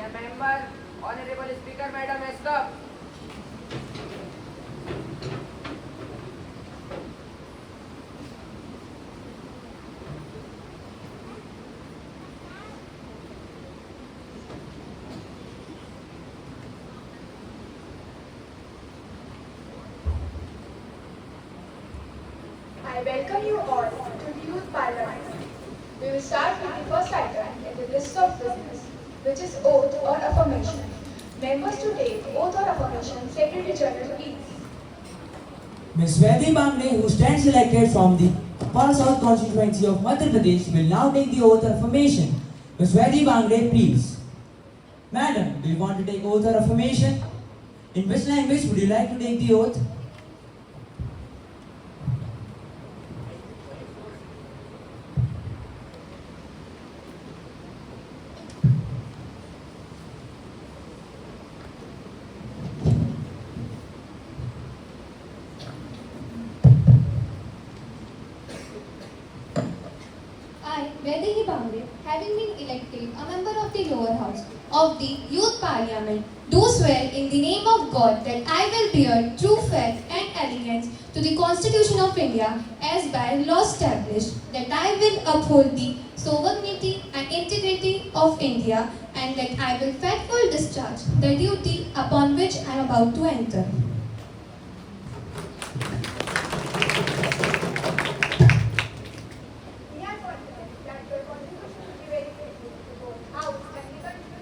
A member, Honorable Speaker, Madam has come. I welcome you all to the Youth Parliament. We will start with the first item in the list of business, which is oath or affirmation. Members to take oath or affirmation, Secretary General, please. Ms. Vaidi Bamble, who stands elected from the Upper South constituency of Madhya Pradesh, will now take the oath or affirmation. Ms. Vaidi Bamble, please. Madam, do you want to take oath or affirmation? In which language would you like to take the oath? I, Vaidehi Bambe, having been elected a member of the lower house of the Youth Parliament, do swear in the name of God that I will bear true faith and allegiance to the Constitution of India as by law established, that I will uphold the sovereignty and integrity of India, and that I will faithfully discharge the duty upon which I am about to enter. We are confident that your contribution will be very faithful to both House and the country.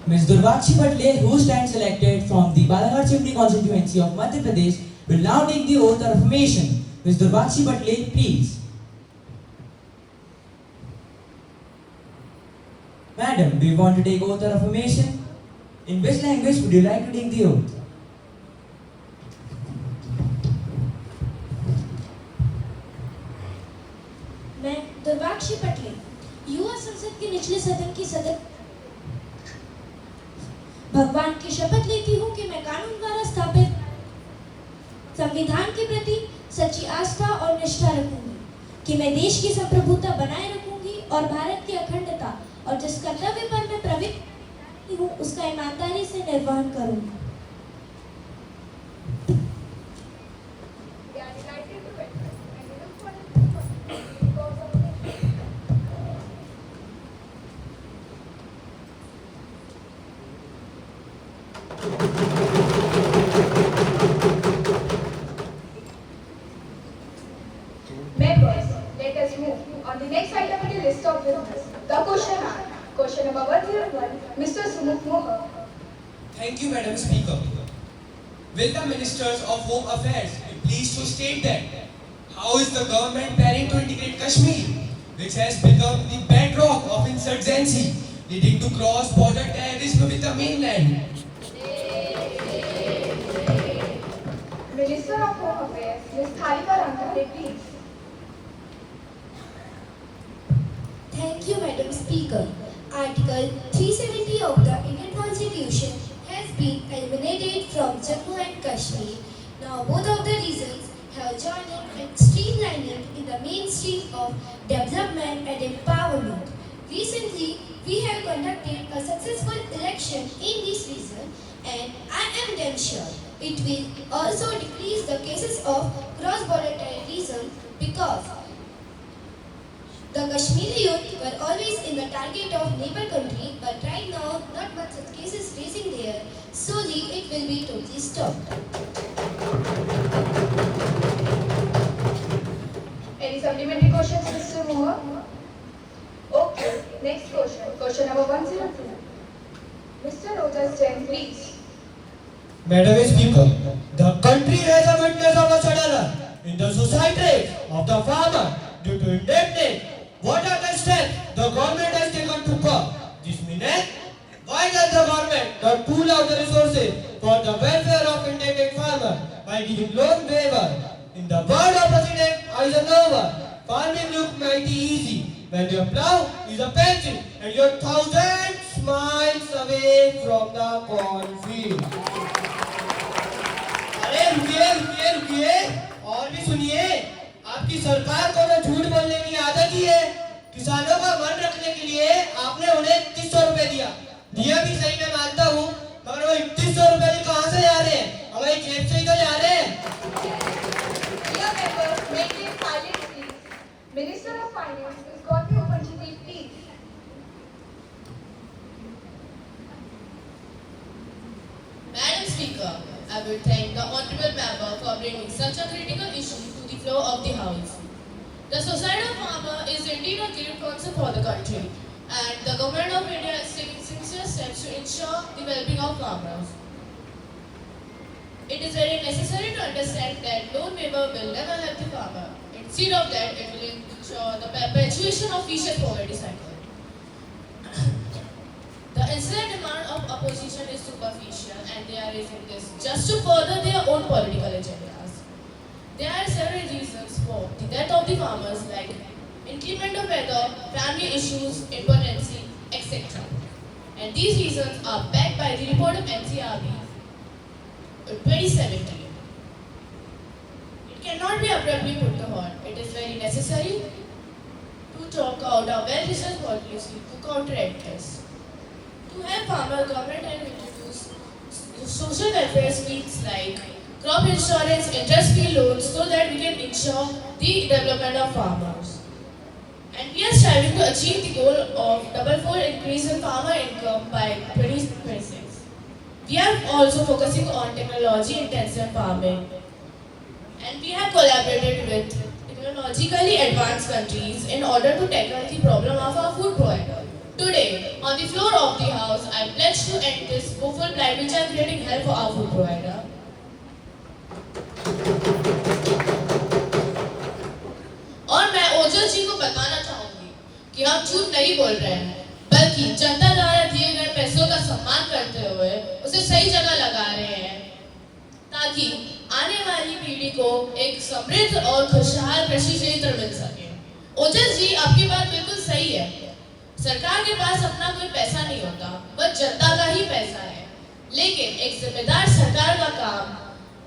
Ms. Durvakshi Patle, who stands elected from the Balaghat Chimni constituency of Madhya Pradesh, will now take the oath or affirmation. Ms. Durvakshi Patle, please. Madam, do you want to take oath or affirmation? In which language would you like to take the oath? मैं दुर्वाक्षी पटले युवा संसद के निचले सदन की सदस्य भगवान की शपथ लेती हूँ कि मैं कानून द्वारा स्थापित संविधान के प्रति सच्ची आस्था और निष्ठा रखूंगी, कि मैं देश की संप्रभुता बनाए रखूंगी और भारत की अखंडता और जिस कर्तव्य पर मैं प्रवृत्त हूँ उसका ईमानदारी से निर्वहन करूंगी। We are delighted to welcome and we look forward to the cause of the Members, let us move on the next item on the list of business, the question hour. Question number 101, Mr. Sumukh Mohan. Thank you, Madam Speaker. Will the Ministers of Home Affairs be pleased to state that how is the government planning to integrate Kashmir, which has become the bedrock of insurgency, leading to cross-border terrorism with the mainland? Minister of Home Affairs, Ms. Thalika Ramthale, please. Thank you, Madam Speaker. Article 370 of the Indian Constitution has been eliminated from Jammu and Kashmir. Now, both of the regions have joined and streamlining in the mainstream of development and empowerment. Recently, we have conducted a successful election in this region, and I am damn sure it will also decrease the cases of cross-border terrorism, because the Kashmiri youth were always in the target of neighbor country, but right now not much such cases raising there. Slowly it will be totally stopped. Any supplementary questions, Mr. Mohan? Okay, next question. Question number 102. Mr. Rojas Jain, please. Madam Speaker, the country has a witness of a sudden run in the society of the farmer due to indebtedness. What are the steps the government has taken to curb this menace? Why does the government not pool out the resources for the welfare of indebted farmer by giving loan waiver? In the word of President Eisenhower, farming looks mighty easy when your plow is a pencil and your thousands miles away from the cornfield. अरे रुकिए रुकिए रुकिए, और भी सुनिए। आपकी सरकार को तो झूठ बोलने की आदत ही है। किसानों का मन रखने के लिए आपने उन्हें 3100 रुपए दिया भी सही, मैं मानता हूँ, मगर वो 3100 रुपए भी कहाँ से जा रहे हैं? हमारी जेब से ही तो जा रहे हैं। Dear members, maintain silence, please. Minister of Finance is Gauri Upanchiti, please. Madam Speaker, I will thank the Honourable Member for bringing such a critical issue to the floor of the House. The Society of Farmer is indeed a great concern for the country, and the Government of India is taking sincere steps to ensure the well-being of farmers. It is very necessary to understand that loan waiver will never help the farmer. Instead of that, it will ensure the perpetuation of vicious poverty cycle. The incident demand of opposition is superficial, and they are raising this just to further their own political agendas. There are several reasons for the death of the farmers, like inclement of weather, family issues, impotency, etc. And these reasons are backed by the report of NCRB 2017. It cannot be abruptly put to halt. It is very necessary to talk out a well-researched policy to counteract this. To help farmers, government has introduced social welfare schemes like crop insurance, interest-free loans, so that we can ensure the development of farmers. And we are striving to achieve the goal of double-fold increase in farmer income by 2026. We are also focusing on technology-intensive farming, and we have collaborated with technologically advanced countries in order to tackle the problem of our food provider. Today, on the floor of the House, I pledge to end this woeful blight which are creating hell for our food provider. और मैं ओजस जी को बताना चाहूंगी कि हम झूठ नहीं बोल रहे हैं, बल्कि जनता द्वारा दिए गए पैसों का सम्मान करते हुए उसे सही जगह लगा रहे हैं, ताकि आने वाली पीढ़ी को एक समृद्ध और खुशहाल कृषि क्षेत्र मिल सके। ओजस जी, आपकी बात बिल्कुल सही है। सरकार के पास अपना कोई पैसा नहीं होता, वह जनता का ही पैसा है। लेकिन एक जिम्मेदार सरकार का काम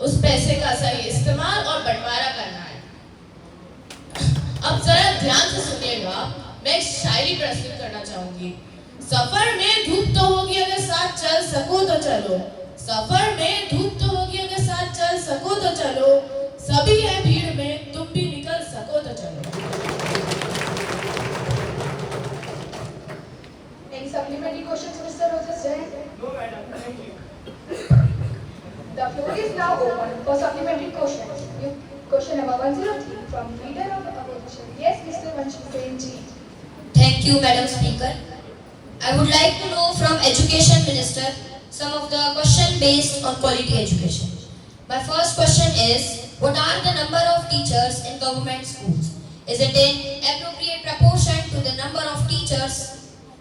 उस पैसे का सही इस्तेमाल और बंटवारा करना है। अब जरा ध्यान से सुनिएगा, मैं एक शायरी प्रस्तुत करना चाहूंगी। सफर में धूप तो होगी, अगर साथ चल सको तो चलो। सफर में धूप तो होगी, अगर साथ चल सको तो चलो। सभी है भीड़ में, तुम भी निकल सको तो चलो। Any supplementary questions, Mr. Roses? No, madam. Thank you. The floor is now open for supplementary questions. Question number 103 from Leader of the Opposition. Yes, Mr. Vanshi Ji. Thank you, Madam Speaker. I would like to know from Education Minister some of the questions based on quality education. My first question is, what are the number of teachers in government schools? Is it in appropriate proportion to the number of teachers?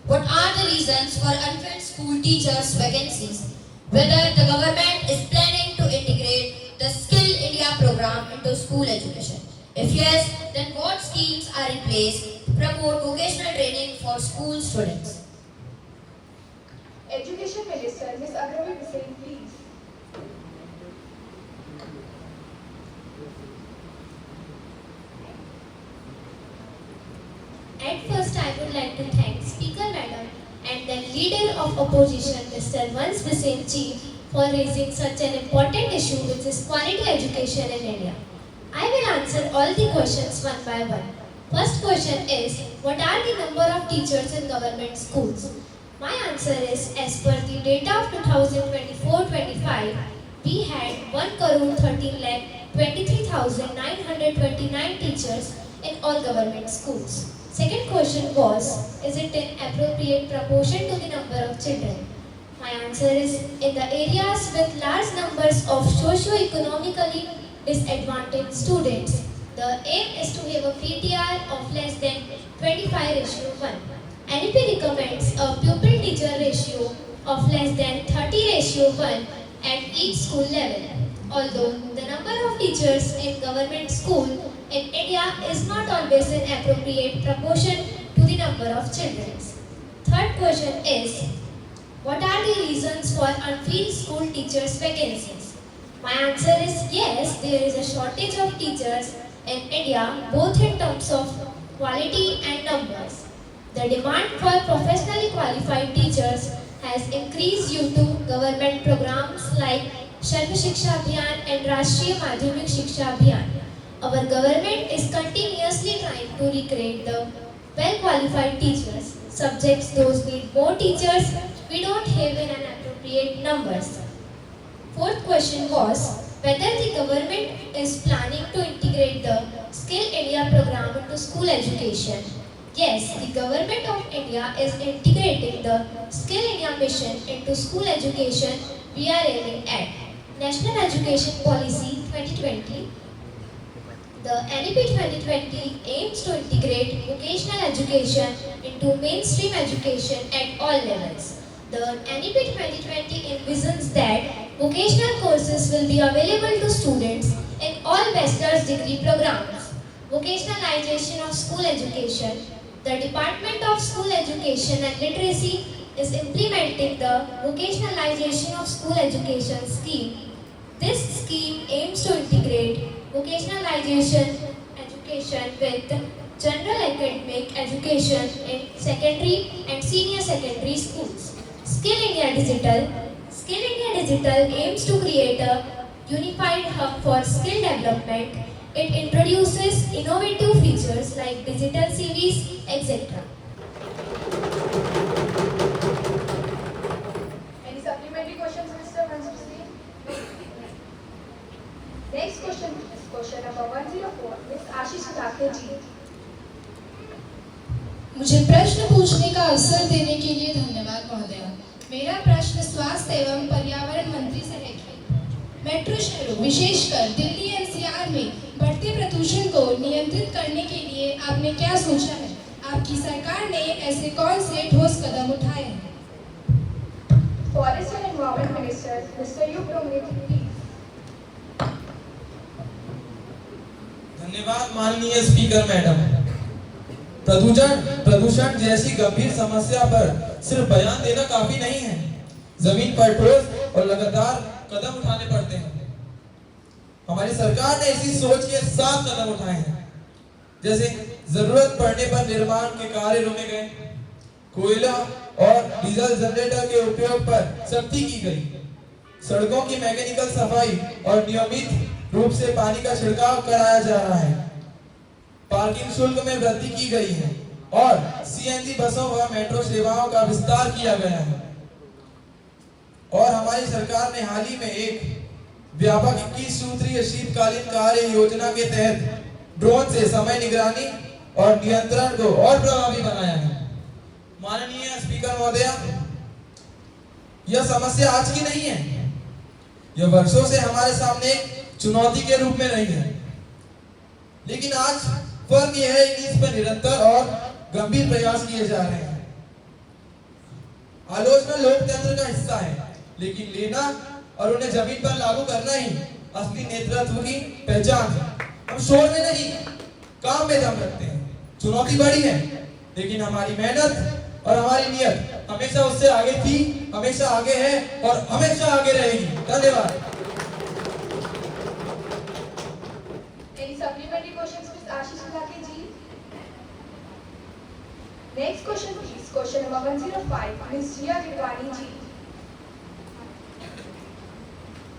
What are the reasons for unfilled school teachers vacancies? Whether the government is planning to integrate the Skill India program into school education? If yes, then what schemes are in place to promote vocational training for school students? Education Minister, Ms. Agravi Hussain, please. At first, I would like to thank Speaker Madam and the Leader of Opposition, Mr. Vansh Hussain Ji, for raising such an important issue which is quality education in India. I will answer all the questions one by one. First question is, what are the number of teachers in government schools? My answer is, as per the data of 2024-25, we had 1,13,23,929 teachers in all government schools. Second question was, is it in appropriate proportion to the number of children? My answer is, in the areas with large numbers of socio-economically disadvantaged students, the aim is to have a PTR of less than 25:1. NEP recommends a pupil-teacher ratio of less than 30:1 at each school level. Although the number of teachers in government school in India is not always in appropriate proportion to the number of children. Third question is, reasons for unfilled school teachers vacancies? My answer is yes, there is a shortage of teachers in India, both in terms of quality and numbers. The demand for professionally qualified teachers has increased due to government programs like Sarva Shiksha Abhiyan and Rashtriya Madhyamik Shiksha Abhiyan. Our government is continuously trying to recreate the well-qualified teachers. Subjects those need more teachers, we don't have in an appropriate numbers. Fourth question was whether the government is planning to integrate the Skill India program into school education. Yes, the government of India is integrating the Skill India mission into school education. We are aiming at National Education Policy 2020. The NEP 2020 aims to integrate vocational education into mainstream education at all levels. The NEP 2020 envisions that vocational courses will be available to students in all bachelor's degree programs. Vocationalization of school education. The Department of School Education and Literacy is implementing the Vocationalization of School Education scheme. This scheme aims to integrate vocationalization education with general academic education in secondary and senior secondary schools. Skill India Digital aims to create a unified hub for skill development. It introduces innovative features like digital CVs, etc. Any supplementary questions, Mr. Mansukhji? Next question is question number 104, Ms. Ashish Sudhakar ji. मुझे प्रश्न पूछने का अवसर देने के लिए धन्यवाद महोदया। मेरा प्रश्न स्वास्थ्य एवं पर्यावरण मंत्री से है कि मेट्रो शहरों विशेषकर दिल्ली एनसीआर में बढ़ते प्रदूषण को नियंत्रित करने के लिए आपने क्या सोचा है? आपकी सरकार ने ऐसे कौन से ठोस कदम उठाए हैं? Forest and Environment Minister, Mr. U. Pramit, please. धन्यवाद माननीय स्पीकर मैडम। प्रदूषण जैसी गंभीर समस्या पर सिर्फ बयान देना काफी नहीं है, जमीन पर ठोस और लगातार कदम उठाने पड़ते हैं। हमारी सरकार ने इसी सोच के 7 कदम उठाए हैं, जैसे जरूरत पड़ने पर निर्माण के कार्य रोके गए, कोयला और डीजल जनरेटर के उपयोग पर सख्ती की गई, सड़कों की मैकेनिकल सफाई और नियमित रूप से पानी का छिड़काव कराया जा रहा है, पार्किंग शुल्क में वृद्धि की गई है और सीएनजी बसों व मेट्रो सेवाओं का विस्तार किया गया है। और हमारी सरकार ने हाल ही में एक व्यापक 21 सूत्रीय शीतकालीन कार्य योजना के तहत ड्रोन से समय निगरानी और नियंत्रण को और प्रभावी बनाया है। माननीय स्पीकर महोदया, यह समस्या आज की नहीं है, यह वर्षों से हमारे सामने एक चुनौती के रूप में रही है। लेकिन आज फर्क यह है कि इस पर निरंतर और गंभीर प्रयास किए जा रहे हैं। आलोचना लोकतंत्र का हिस्सा है, लेकिन लेना और उन्हें जमीन पर लागू करना ही असली नेतृत्व की पहचान है। हम शोर में नहीं, काम में दम रखते हैं। चुनौती बड़ी है, लेकिन हमारी मेहनत और हमारी नियत हमेशा उससे आगे थी, हमेशा आगे है और हमेशा आगे रहेगी। धन्यवाद। Any supplementary questions, Ms. Ashish Sudhakar ji? Next question, please. Question number 105, Ms. Jia Gidwani ji.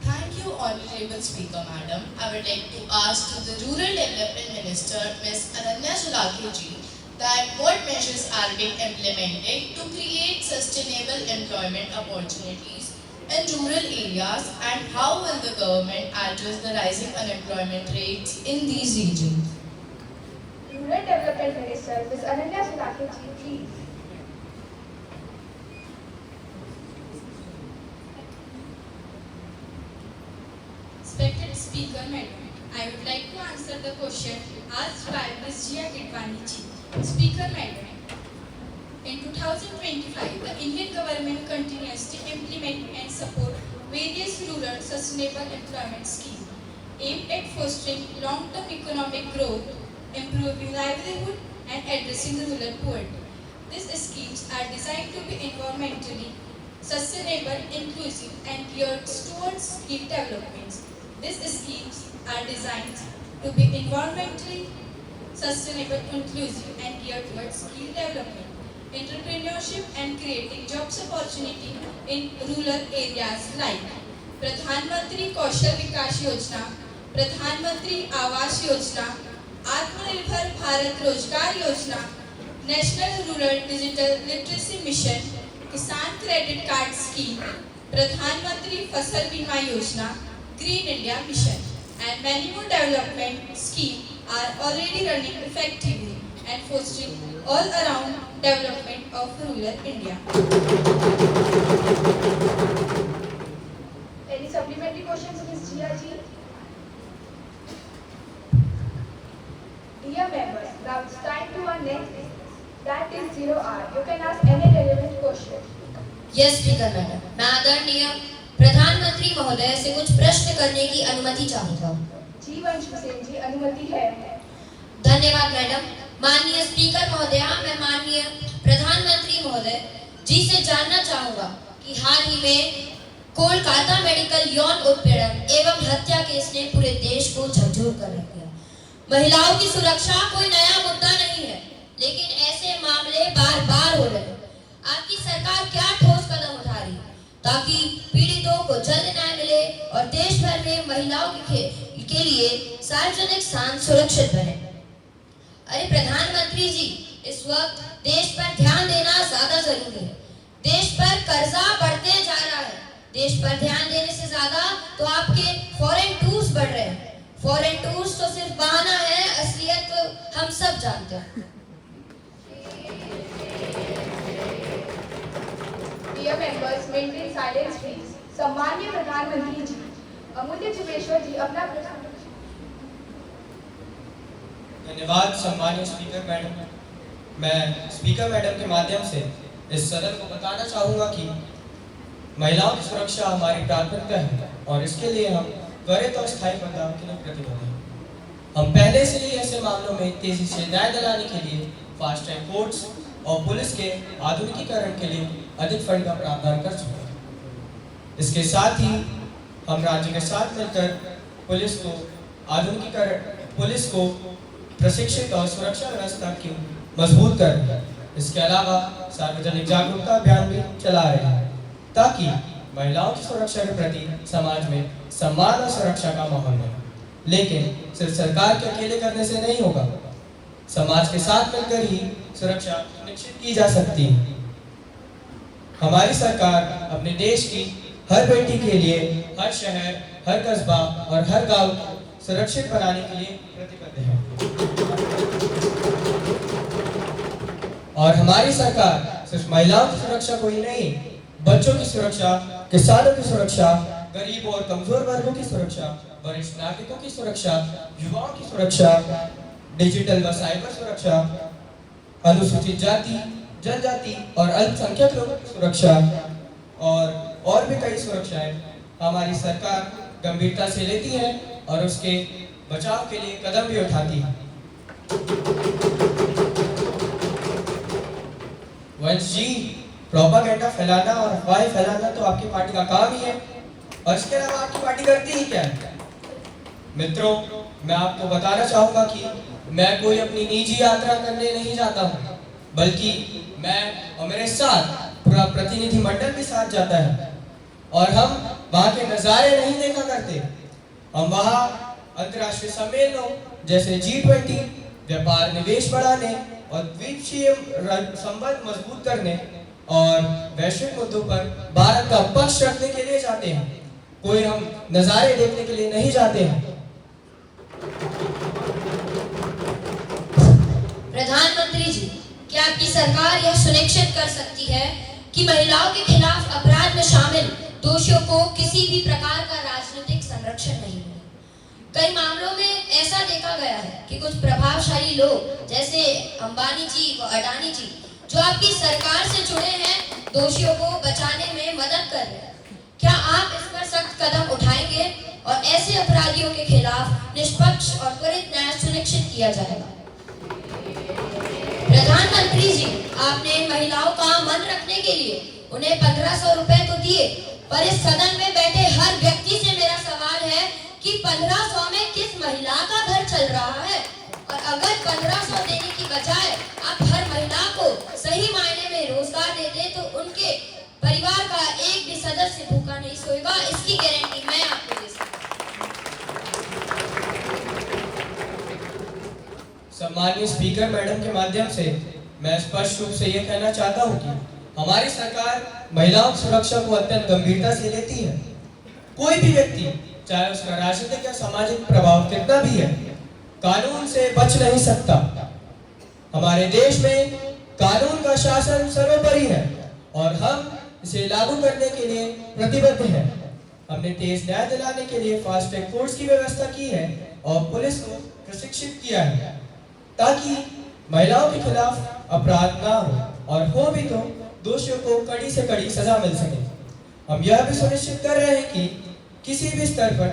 Thank you, Honorable Speaker Madam. I would like to ask to the Rural Development Minister, Ms. Ananya Sulaki ji, that what measures are being implemented to create sustainable employment opportunities in rural areas, and how will the government address the rising unemployment rates in these regions? Rural Development Minister, Ms. Ananya Sulaki ji, please. Respected Speaker Madam, I would like to answer the question asked by Ms. Jia Gidwani ji. Speaker Madam, in 2025, the Indian government continues to implement and support various rural sustainable employment schemes aimed at fostering long-term economic growth, improving livelihood, and addressing rural poverty. These schemes are designed to be environmentally sustainable, inclusive, and geared towards skill developments. These schemes are designed to be environmentally sustainable, inclusive, and geared towards skill development, entrepreneurship, and creating jobs opportunity in rural areas like प्रधानमंत्री कौशल विकास योजना, प्रधानमंत्री आवास योजना, आत्मनिर्भर भारत रोजगार योजना, national rural digital literacy mission, किसान credit card scheme, प्रधानमंत्री फसल बीमा योजना, green India mission, and many more development schemes are already running effectively and fostering all-around development of rural India. Any supplementary questions, Ms. Jia ji? Dear members, now it's time to our next. That is 0R. You can ask any relevant question. Yes speaker madam, मैं आदरणीय प्रधानमंत्री महोदय से कुछ प्रश्न करने की अनुमति चाहूंगा। जी वंश हुसैन जी, अनुमति है। धन्यवाद मैडम। माननीय स्पीकर महोदया, मैं माननीय प्रधानमंत्री महोदय जी से जानना चाहूंगा कि हाल ही में कोलकाता मेडिकल यौन उत्पीड़न एवं हत्या केस ने पूरे देश को झकझोर कर रख दिया। महिलाओं की सुरक्षा कोई नया मुद्दा नहीं है, लेकिन ऐसे मामले बार-बार हो रहे हैं। आपकी सरकार क्या ठोस कदम उठा रही है ताकि पीड़ितों को जल्द न्याय मिले और देश भर में महिलाओं के लिए सार्वजनिक स्थान सुरक्षित बने? अरे प्रधानमंत्री जी, इस वक्त देश पर ध्यान देना ज्यादा जरूरी है। देश पर कर्जा बढ़ते जा रहा है। देश पर ध्यान देने से ज्यादा तो आपके फॉरेन टूर्स बढ़ रहे हैं। फॉरेन टूर्स तो सिर्फ बहाना है, असलियत तो हम सब जानते हैं। Dear members, maintain silence please. सम्माननीय प्रधानमंत्री जी, अमूल्य जुबेश्वर जी अपना प्रश्न। धन्यवाद सम्मानित स्पीकर मैडम। मैं स्पीकर मैडम के माध्यम से इस सदन को बताना चाहूँगा कि महिलाओं की सुरक्षा हमारी प्राथमिकता है और इसके लिए हम त्वरित और स्थायी बदलाव के लिए प्रतिबद्ध हैं। हम पहले से ही ऐसे मामलों में तेजी से न्याय दिलाने के लिए फास्ट ट्रैक कोर्ट्स और पुलिस के आधुनिकीकरण के लिए अधिक फंड का प्रावधान कर चुके हैं। इसके साथ ही हम राज्य के साथ मिलकर पुलिस को प्रशिक्षित और सुरक्षा व्यवस्था की मजबूत कर, इसके अलावा सार्वजनिक जागरूकता अभियान भी चला रहे हैं ताकि महिलाओं की सुरक्षा के प्रति समाज में सम्मान और सुरक्षा का माहौल बने। लेकिन सिर्फ सरकार के अकेले करने से नहीं होगा, समाज के साथ मिलकर ही सुरक्षा सुनिश्चित की जा सकती है। हमारी सरकार अपने देश की हर बेटी के लिए हर शहर, हर कस्बा और हर गांव सुरक्षित बनाने के लिए प्रतिबद्ध है। और हमारी सरकार सिर्फ महिलाओं की सुरक्षा को ही नहीं, बच्चों की सुरक्षा, किसानों की सुरक्षा, गरीब और कमजोर वर्गों की सुरक्षा, वरिष्ठ नागरिकों की सुरक्षा, युवाओं की सुरक्षा, डिजिटल व साइबर सुरक्षा, अनुसूचित जाति, जनजाति और अल्पसंख्यक लोगों की सुरक्षा और भी कई सुरक्षाएं हमारी सरकार गंभीरता से लेती है और उसके बचाव के लिए कदम भी उठाती है। वंश जी, प्रोपेगेंडा फैलाना और अफवाहें फैलाना तो आपकी पार्टी का काम ही है, और इसके अलावा आपकी पार्टी करती ही क्या है? मित्रों, मैं आपको बताना चाहूंगा कि मैं कोई अपनी निजी यात्रा करने नहीं जाता हूँ, बल्कि मैं और मेरे साथ पूरा प्रतिनिधि मंडल भी साथ जाता है और हम वहाँ के नज़ारे नहीं देखा करते। हम वहाँ अंतर्राष्ट्रीय सम्मेलनों जैसे G20, व्यापार निवेश बढ़ाने और द्वीपक्षीय संबंध मजबूत करने और वैश्विक मुद्दों पर भारत का पक्ष रखने के लिए जाते हैं। कोई हम नज़ारे देखने के लिए नहीं जाते हैं। प्रधानमंत्री जी, क्या आपकी सरकार यह सुनिश्चित कर सकती है कि महिलाओं के खिलाफ अपराध में शामिल दोषियों को किसी भी प्रकार का राजनीतिक संरक्षण नहीं मिले? कई मामलों में ऐसा देखा गया है कि कुछ प्रभावशाली लोग जैसे अंबानी जी व अडानी जी, जो आपकी सरकार से जुड़े हैं, दोषियों को बचाने में मदद कर रहे हैं। क्या आप इस पर सख्त कदम उठाएंगे और ऐसे अपराधियों के खिलाफ निष्पक्ष और त्वरित न्याय सुनिश्चित किया जाएगा? प्रधानमंत्री जी, आपने महिलाओं का मन रखने के लिए उन्हें 1500 रुपए तो दिए, पर इस सदन में बैठे हर व्यक्ति से मेरा सवाल है कि 1500 में किस महिला का घर चल रहा है? और अगर 1500 देने की बजाय आप हर महिला को सही मायने में रोजगार देते तो उनके परिवार का एक भी सदस्य भूखा नहीं सोएगा। इसकी गारंटी मैं आपको दे सकती हूँ। सम्मानीय स्पीकर मैडम के माध्यम से मैं स्पष्ट रूप से यह कहना चाहता हूँ कि हमारी सरकार महिलाओं की सुरक्षा को अत्यंत गंभीरता से लेती है। कोई भी व्यक्ति, चाहे उसका राजनीतिक या सामाजिक प्रभाव कितना भी है, कानून से बच नहीं सकता। हमारे देश में कानून का शासन सर्वोपरि है और हम इसे लागू करने के लिए प्रतिबद्ध हैं। हमने तेज न्याय दिलाने के लिए फास्ट ट्रैक कोर्ट्स की व्यवस्था की है और पुलिस को प्रशिक्षित किया है ताकि महिलाओं के खिलाफ अपराध ना हो और हो भी तो दोषियों को कड़ी से कड़ी सजा मिल सके। हम यह भी सुनिश्चित कर रहे हैं कि किसी भी स्तर पर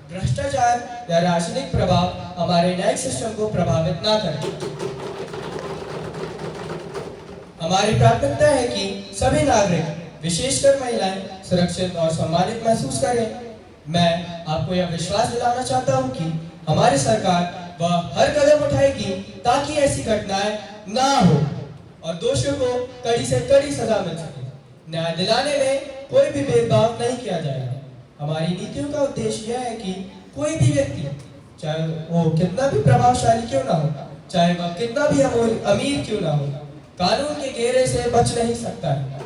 भ्रष्टाचार या राजनीतिक प्रभाव हमारे न्यायिक सिस्टम को प्रभावित ना करे। हमारी प्राथमिकता है कि सभी नागरिक, विशेषकर महिलाएं, सुरक्षित और सम्मानित महसूस करें। मैं आपको यह विश्वास दिलाना चाहता हूं कि हमारी सरकार वह हर कदम उठाएगी ताकि ऐसी घटनाएं ना हो और दोषियों को कड़ी से कड़ी सजा मिल सके। न्याय दिलाने में कोई भी भेदभाव नहीं किया जाएगा। हमारी नीतियों का उद्देश्य यह है कि कोई भी व्यक्ति, चाहे वो कितना भी प्रभावशाली क्यों ना हो, चाहे वह कितना भी अमीर क्यों ना हो, कानून के घेरे से बच नहीं सकता है।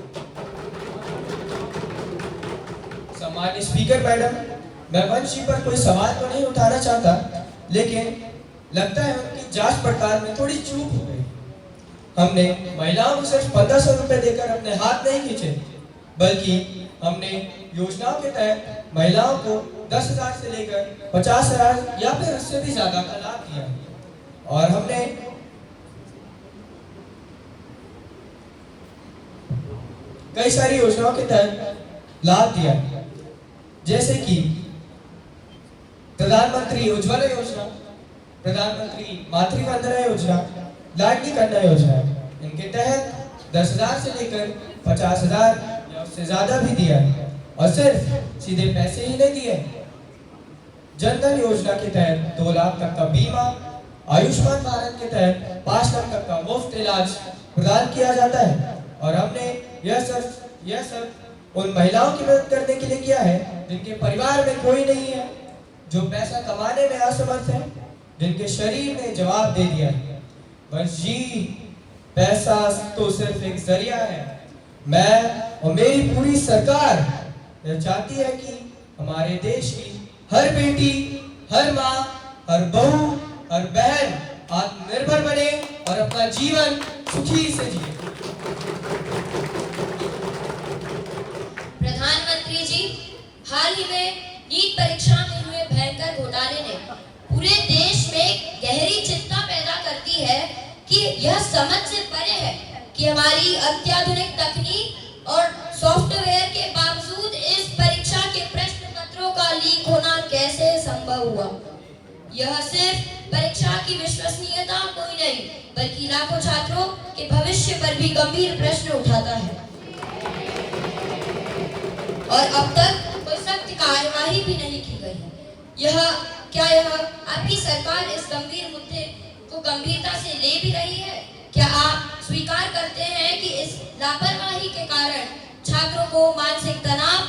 सम्मानीय स्पीकर मैडम, मैं मंच पर कोई सवाल तो नहीं उठाना चाहता, लेकिन लगता है उनकी जांच पड़ताल में थोड़ी चूक हो गई। हमने महिलाओं को सिर्फ 1500 रुपए देकर अपने हाथ नहीं खींचे, बल्कि हमने योजनाओं के तहत महिलाओं को 10,000 से लेकर 50,000 या फिर उससे भी ज्यादा का लाभ दिया और हमने कई सारी योजनाओं के तहत लाभ दिया, जैसे कि प्रधानमंत्री उज्ज्वला योजना, प्रधानमंत्री मातृ वंदना योजना, लाडली कन्या योजना। इनके तहत 10,000 से लेकर 50,000 या उससे ज्यादा भी दिया है और सिर्फ सीधे पैसे ही नहीं दिए। जनधन योजना के तहत 2 लाख तक का बीमा, आयुष्मान भारत के तहत 5 लाख तक का मुफ्त इलाज प्रदान किया जाता है और हमने यह सब उन महिलाओं की मदद करने के लिए किया है जिनके परिवार में कोई नहीं है, जो पैसा कमाने में असमर्थ है, जिनके शरीर ने जवाब दे दिया है। बस जी, पैसा तो सिर्फ एक जरिया है। मैं और मेरी पूरी सरकार यह चाहती है कि हमारे देश की हर बेटी, हर माँ, हर बहू, हर बहन आत्मनिर्भर बने और अपना जीवन सुखी से जिए। प्रधानमंत्री जी, हाल ही में नीट परीक्षा में हुए भयंकर घोटाले ने पूरे देश में गहरी चिंता पैदा करती है कि यह समझ से परे है कि हमारी अत्याधुनिक तकनीक और सॉफ्टवेयर के बावजूद इस परीक्षा के प्रश्न पत्रों का लीक होना कैसे संभव हुआ। यह सिर्फ परीक्षा की विश्वसनीयता कोई नहीं, बल्कि लाखों छात्रों के भविष्य पर भी गंभीर प्रश्न उठाता है और अब तक कोई सख्त कार्यवाही भी नहीं की गई है। क्या आपकी सरकार इस गंभीर मुद्दे को गंभीरता से ले भी रही है? क्या आप स्वीकार करते हैं कि इस लापरवाही के कारण छात्रों को मानसिक तनाव,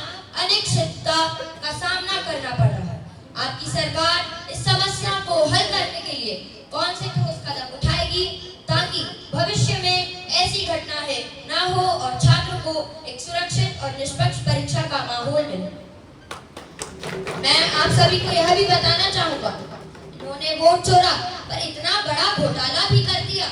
अनिश्चितता का सामना करना पड़ रहा है? आपकी सरकार इस समस्या को हल करने के लिए कौन से ठोस कदम उठाएगी ताकि भविष्य में ऐसी घटनाएं ना हो और छात्रों को एक सुरक्षित और निष्पक्ष परीक्षा का माहौल मिले? मैं आप सभी को यह भी बताना चाहूंगा, इन्होंने वोट चोरा पर इतना बड़ा घोटाला भी कर दिया।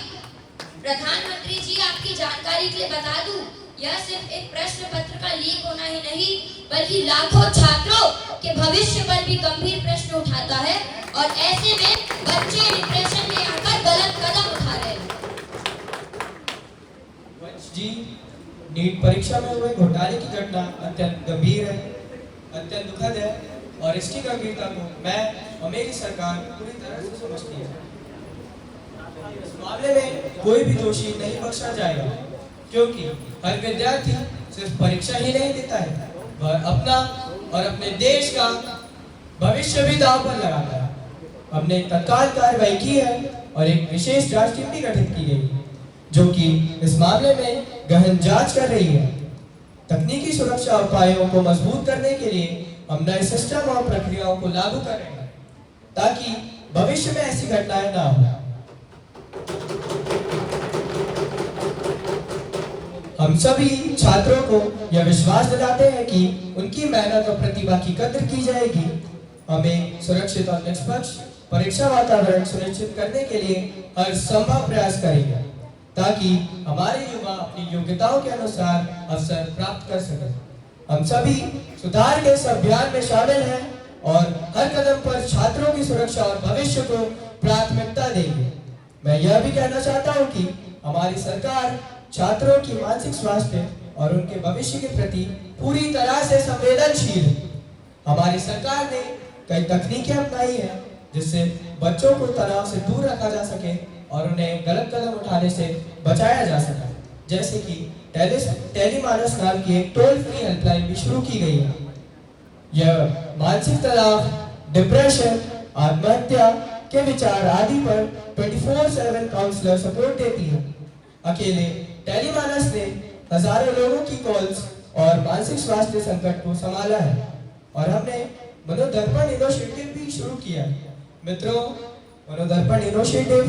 प्रधानमंत्री जी, आपकी जानकारी के लिए बता दूं, यह सिर्फ एक प्रश्न पत्र का लीक होना ही नहीं, बल्कि लाखों छात्रों के भविष्य पर भी गंभीर प्रश्न उठाता है और ऐसे में बच्चे डिप्रेशन में आकर गलत कदम उठा रहे हैं। जी, नीट परीक्षा में हुए घोटाले की घटना अत्यंत गंभीर है, अत्यंत दुखद है और इसकी गंभीरता को मैं और मेरी सरकार पूरी तरह से समझती है। इस मामले में कोई भी दोषी नहीं बख्शा जाएगा, क्योंकि हर विद्यार्थी सिर्फ परीक्षा ही नहीं देता है, वह अपना और अपने देश का भविष्य भी दांव पर लगाता है। हमने तत्काल कार्रवाई की है और एक विशेष जांच टीम भी गठित की गई है, जो कि इस मामले में गहन जांच कर रही है। तकनीकी सुरक्षा उपायों को मजबूत करने के लिए हम नए सिस्टम और प्रक्रियाओं को लागू कर रहे हैं, ताकि भविष्य में ऐसी घटनाएं ना हो। हम सभी छात्रों को यह विश्वास दिलाते हैं कि उनकी मेहनत और प्रतिभा की कद्र की जाएगी। हमें सुरक्षित और निष्पक्ष परीक्षा वातावरण सुनिश्चित करने के लिए हर संभव प्रयास करेंगे, ताकि हमारे युवा अपनी योग्यताओं के अनुसार अवसर प्राप्त कर सकें। हम सभी सुधार के इस अभियान में शामिल हैं और हर कदम पर छात्रों की सुरक्षा और भविष्य को प्राथमिकता देंगे। मैं यह भी कहना चाहता हूं कि हमारी सरकार छात्रों की मानसिक स्वास्थ्य और उनके भविष्य के प्रति पूरी तरह से संवेदनशील है। हमारी सरकार ने कई तकनीकें अपनाई हैं जिससे बच्चों को तनाव से दूर रखा जा सके और उन्हें गलत कदम उठाने से बचाया जा सके, जैसे कि टेलीमानस नाम की एक टोल फ्री हेल्पलाइन भी शुरू की गई है। यह मानसिक तनाव, डिप्रेशन, आत्महत्या के विचार आदि पर 24/7 काउंसलर सपोर्ट देती है। अकेले टेलीमानस ने हजारों लोगों की कॉल्स और मानसिक स्वास्थ्य संकट को संभाला है और हमने मनोदर्पण इनिशिएटिव भी शुरू किया है। मित्रों, मनोदर्पण इनिशिएटिव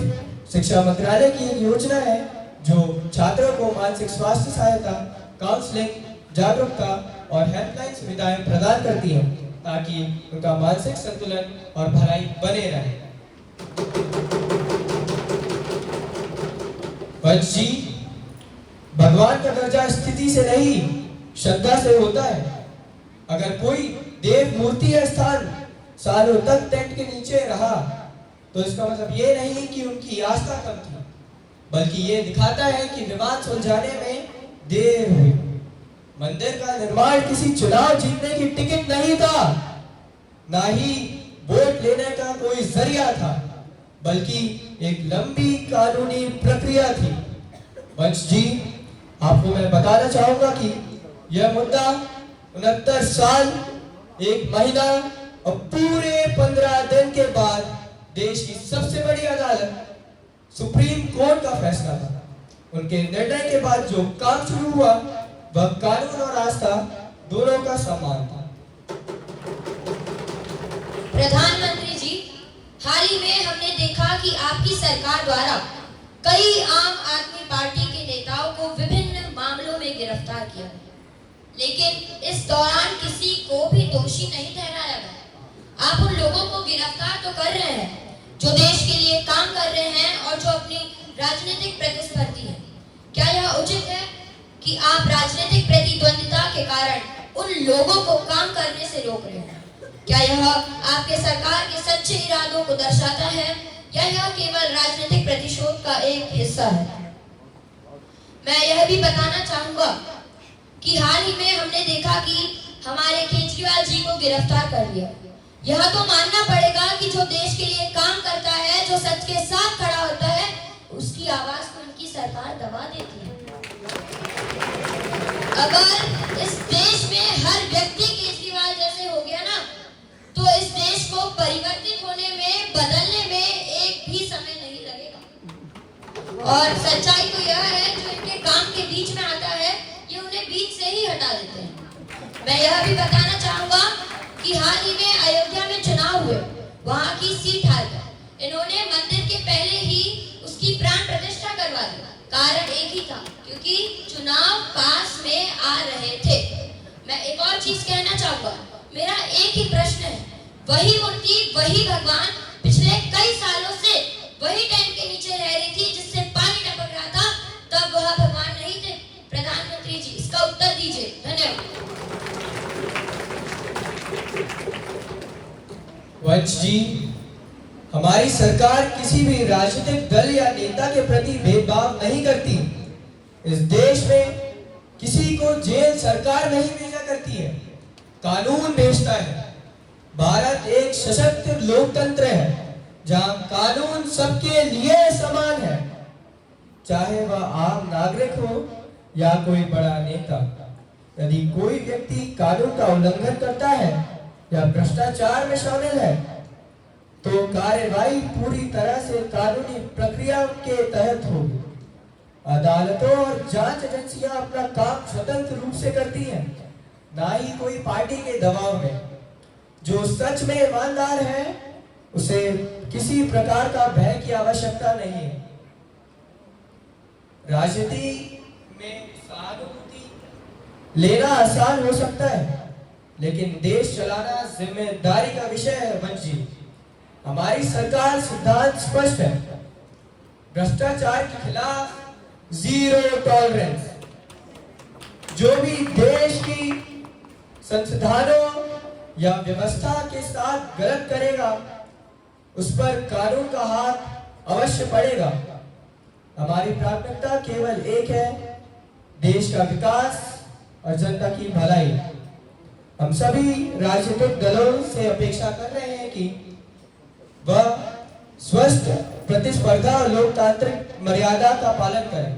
शिक्षा मंत्रालय की एक योजना है जो छात्रों को मानसिक स्वास्थ्य सहायता, काउंसलिंग, जागरूकता और हेल्पलाइन सुविधाएं प्रदान करती है, ताकि उनका मानसिक संतुलन और भलाई बने रहे। वंश जी, भगवान का दर्जा स्थिति से नहीं, श्रद्धा से होता है। अगर कोई देव मूर्ति या स्थान सालों तक टेंट के नीचे रहा, तो इसका मतलब ये नहीं कि उनकी आस्था कम थी, बल्कि ये दिखाता है कि विवाद सुलझाने में देर हुई। मंदिर का निर्माण किसी चुनाव जीतने की टिकट नहीं था, ना ही वोट लेने का कोई जरिया था, बल्कि एक लंबी कानूनी प्रक्रिया थी। वंश जी, आपको मैं बताना चाहूंगा कि यह मुद्दा 69 साल, 1 महीना और पूरे 15 दिन के बाद देश की सबसे बड़ी अदालत सुप्रीम कोर्ट का फैसला था। उनके निर्णय के बाद जो काम शुरू हुआ वह कानून और आस्था दोनों का सम्मान था। प्रधानमंत्री जी, हाल ही में हमने देखा कि आपकी सरकार द्वारा कई आम आदमी पार्टी के नेताओं को विभिन्न मामलों में गिरफ्तार किया, लेकिन इस दौरान किसी को भी दोषी नहीं ठहराया गया। आप उन लोगों को गिरफ्तार तो कर रहे हैं जो देश के लिए काम कर रहे हैं और जो अपनी राजनीतिक प्रतिस्पर्धी हैं। क्या यह उचित है कि आप राजनीतिक प्रतिद्वंदिता के कारण उन लोगों को काम करने से रोक रहे हैं? क्या यह आपके सरकार के सच्चे इरादों को दर्शाता है या यह केवल राजनीतिक प्रतिशोध का एक हिस्सा है? मैं यह भी बताना चाहूंगा कि हाल ही में हमने देखा कि हमारे केजरीवाल जी को गिरफ्तार कर लिया। यह तो मानना पड़ेगा कि जो देश के लिए काम करता है, जो सच के साथ खड़ा होता है, उसकी आवाज को उनकी सरकार दबा देती है। अगर इस देश में हर व्यक्ति केजरीवाल जैसे हो गया ना, तो इस देश को परिवर्तित होने में, बदलने में एक भी समय नहीं लगेगा। और सच्चाई तो यह है, जो इनके काम के बीच में आता है, ये उन्हें बीच से ही हटा देते हैं। मैं यह भी बताना चाहूंगा कि हाल ही में अयोध्या में चुनाव हुए, वहां की सीट हार गए। इन्होंने मंदिर के पहले ही उसकी प्राण प्रतिष्ठा करवा दी। कारण एक ही था, क्योंकि चुनाव पास में आ रहे थे। मैं एक और चीज कहना चाहूंगा, मेरा एक ही प्रश्न है, वही मूर्ति, वही भगवान पिछले कई सालों से वही टेंट के नीचे रह रही थी जिससे पानी टपक रहा था, तब वह भगवान नहीं थे? प्रधानमंत्री जी, इसका उत्तर दीजिए। धन्यवाद। वंश जी, हमारी सरकार किसी भी राजनीतिक दल या नेता के प्रति भेदभाव नहीं करती। इस देश में किसी को जेल सरकार नहीं भेजा करती है, कानून भेजता है। भारत एक सशक्त लोकतंत्र है जहां कानून सबके लिए समान है, चाहे वह आम नागरिक हो या कोई बड़ा नेता। यदि कोई व्यक्ति कानून का उल्लंघन करता है या भ्रष्टाचार में शामिल है तो कार्यवाही पूरी तरह से कानूनी प्रक्रिया के तहत होगी। अदालतों और जांच एजेंसियां अपना काम स्वतंत्र रूप से करती हैं, ना ही कोई पार्टी के दबाव में। जो सच में ईमानदार है उसे किसी प्रकार का भय की आवश्यकता नहीं है। राजनीति में सहानुभूति लेना आसान हो सकता है, लेकिन देश चलाना जिम्मेदारी का विषय है। वंश जी, हमारी सरकार सिद्धांत स्पष्ट है, भ्रष्टाचार के खिलाफ जीरो टॉलरेंस। जो भी देश की संस्थानों या व्यवस्था के साथ गलत करेगा उस पर कानून का हाथ अवश्य पड़ेगा। हमारी प्राथमिकता केवल एक है, देश का विकास और जनता की भलाई। हम सभी राजनीतिक दलों से अपेक्षा कर रहे हैं कि वह स्वस्थ प्रतिस्पर्धा और लोकतांत्रिक मर्यादा का पालन करें।